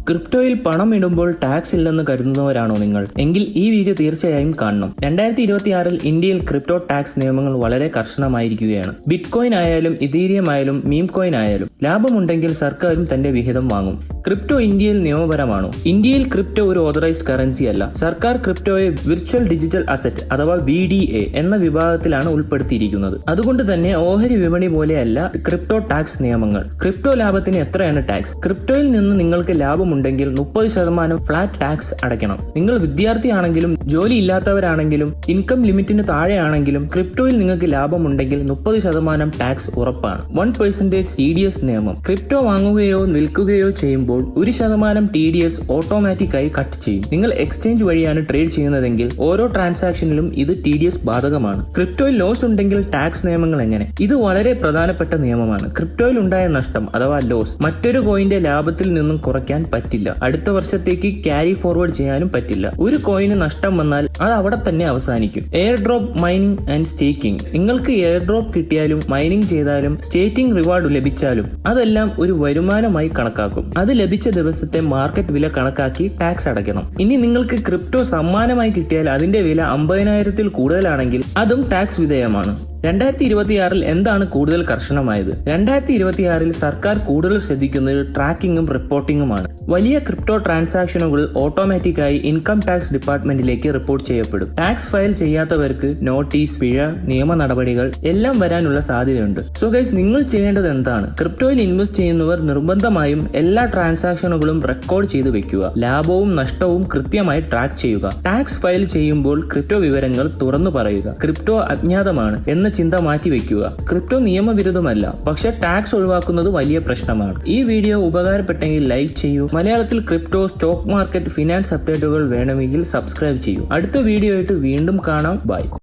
ക്രിപ്റ്റോയിൽ പണം ഇടുമ്പോൾ ടാക്സ് ഇല്ലെന്ന് കരുതുന്നവരാണോ നിങ്ങൾ? എങ്കിൽ ഈ വീഡിയോ തീർച്ചയായും കാണണം. 2026 ഇന്ത്യയിൽ ക്രിപ്റ്റോ ടാക്സ് നിയമങ്ങൾ വളരെ കർശനമായിരിക്കുകയാണ്. ബിറ്റ്കോയിൻ ആയാലും ഇതീരിയം ആയാലും മീം കോയിൻ ആയാലും ലാഭമുണ്ടെങ്കിൽ സർക്കാരും തന്റെ വിഹിതം വാങ്ങും. ക്രിപ്റ്റോ ഇന്ത്യയിൽ നിയമപരമാണോ? ഇന്ത്യയിൽ ക്രിപ്റ്റോ ഒരു ഓതറൈസ്ഡ് കറൻസി അല്ല. സർക്കാർ ക്രിപ്റ്റോയെ വിർച്വൽ ഡിജിറ്റൽ അസറ്റ് അഥവാ VDA എന്ന വിഭാഗത്തിലാണ് ഉൾപ്പെടുത്തിയിരിക്കുന്നത്. അതുകൊണ്ട് തന്നെ ഓഹരി വിപണി പോലെയല്ല ക്രിപ്റ്റോ ടാക്സ് നിയമങ്ങൾ. ക്രിപ്റ്റോ ലാഭത്തിന് എത്രയാണ് ടാക്സ്? ക്രിപ്റ്റോയിൽ നിന്ന് നിങ്ങൾക്ക് ലാഭമുണ്ടെങ്കിൽ 30% ഫ്ലാറ്റ് ടാക്സ് അടയ്ക്കണം. നിങ്ങൾ വിദ്യാർത്ഥിയാണെങ്കിലും ജോലി ഇല്ലാത്തവരാണെങ്കിലും ഇൻകം ലിമിറ്റിന് താഴെയാണെങ്കിലും ക്രിപ്റ്റോയിൽ നിങ്ങൾക്ക് ലാഭമുണ്ടെങ്കിൽ 30% ടാക്സ് ഉറപ്പാണ്. 1% TDS നിയമം. ക്രിപ്റ്റോ വാങ്ങുകയോ വിൽക്കുകയോ ചെയ്യുമ്പോൾ 1% TDS ഓട്ടോമാറ്റിക്കായി കട്ട് ചെയ്യും. നിങ്ങൾ എക്സ്ചേഞ്ച് വഴിയാണ് ട്രേഡ് ചെയ്യുന്നതെങ്കിൽ ഓരോ ട്രാൻസാക്ഷനിലും ഇത് TDS ബാധകമാണ്. ക്രിപ്റ്റോയിൽ ലോസ് ഉണ്ടെങ്കിൽ ടാക്സ് നിയമങ്ങൾ എങ്ങനെ? ഇത് വളരെ പ്രധാനപ്പെട്ട നിയമമാണ്. ക്രിപ്റ്റോയിൽ ഉണ്ടായ നഷ്ടം അഥവാ ലോസ് മറ്റൊരു കോയിന്റെ ലാഭത്തിൽ നിന്നും കുറയ്ക്കാൻ പറ്റില്ല. അടുത്ത വർഷത്തേക്ക് ക്യാരി ഫോർവേഡ് ചെയ്യാനും പറ്റില്ല. ഒരു കോയിന് നഷ്ടം വന്നാൽ അത് അവിടെ തന്നെ അവസാനിക്കും. Air drop mining and staking. നിങ്ങൾക്ക് എയർ ഡ്രോപ്പ് കിട്ടിയാലും മൈനിങ് ചെയ്താലും സ്റ്റേക്കിംഗ് റിവാർഡ് ലഭിച്ചാലും അതെല്ലാം ഒരു വരുമാനമായി കണക്കാക്കും. അത് ലഭിച്ച ദിവസത്തെ മാർക്കറ്റ് വില കണക്കാക്കി ടാക്സ് അടയ്ക്കണം. ഇനി നിങ്ങൾക്ക് ക്രിപ്റ്റോ സമ്മാനമായി കിട്ടിയാൽ അതിന്റെ വില 50,000-ൽ കൂടുതലാണെങ്കിൽ അതും ടാക്സ് വിധേയമാണ്. 2026 എന്താണ് കൂടുതൽ കർശനമായത്? 2026 സർക്കാർ കൂടുതൽ ശ്രദ്ധിക്കുന്നത് ട്രാക്കിങ്ങും റിപ്പോർട്ടിങ്ങുമാണ്. വലിയ ക്രിപ്റ്റോ ട്രാൻസാക്ഷനുകൾ ഓട്ടോമാറ്റിക്കായി ഇൻകം ടാക്സ് ഡിപ്പാർട്ട്മെന്റിലേക്ക് റിപ്പോർട്ട് ചെയ്യപ്പെടും. ടാക്സ് ഫയൽ ചെയ്യാത്തവർക്ക് നോട്ടീസ്, പിഴ, നിയമ നടപടികൾ എല്ലാം വരാനുള്ള സാധ്യതയുണ്ട്. സോ ഗൈസ്, നിങ്ങൾ ചെയ്യേണ്ടത് എന്താണ്? ക്രിപ്റ്റോയിൽ ഇൻവെസ്റ്റ് ചെയ്യുന്നവർ നിർബന്ധമായും എല്ലാ ട്രാൻസാക്ഷനുകളും റെക്കോർഡ് ചെയ്ത് വെക്കുക. ലാഭവും നഷ്ടവും കൃത്യമായി ട്രാക്ക് ചെയ്യുക. ടാക്സ് ഫയൽ ചെയ്യുമ്പോൾ ക്രിപ്റ്റോ വിവരങ്ങൾ തുറന്നു പറയുക. ക്രിപ്റ്റോ അജ്ഞാതമാണ് എന്ന ചിന്ത മാറ്റിവെക്കുക. ക്രിപ്റ്റോ നിയമവിരുദ്ധമല്ല, പക്ഷെ ടാക്സ് ഒഴിവാക്കുന്നത് വലിയ പ്രശ്നമാണ്. ഈ വീഡിയോ ഉപകാരപ്പെട്ടെങ്കിൽ ലൈക്ക് ചെയ്യൂ. മലയാളത്തിൽ ക്രിപ്റ്റോ, സ്റ്റോക്ക് മാർക്കറ്റ്, ഫിനാൻസ് അപ്ഡേറ്റുകൾ വേണമെങ്കിൽ സബ്സ്ക്രൈബ് ചെയ്യൂ. അടുത്ത വീഡിയോ ആയിട്ട് വീണ്ടും കാണാം. ബൈ.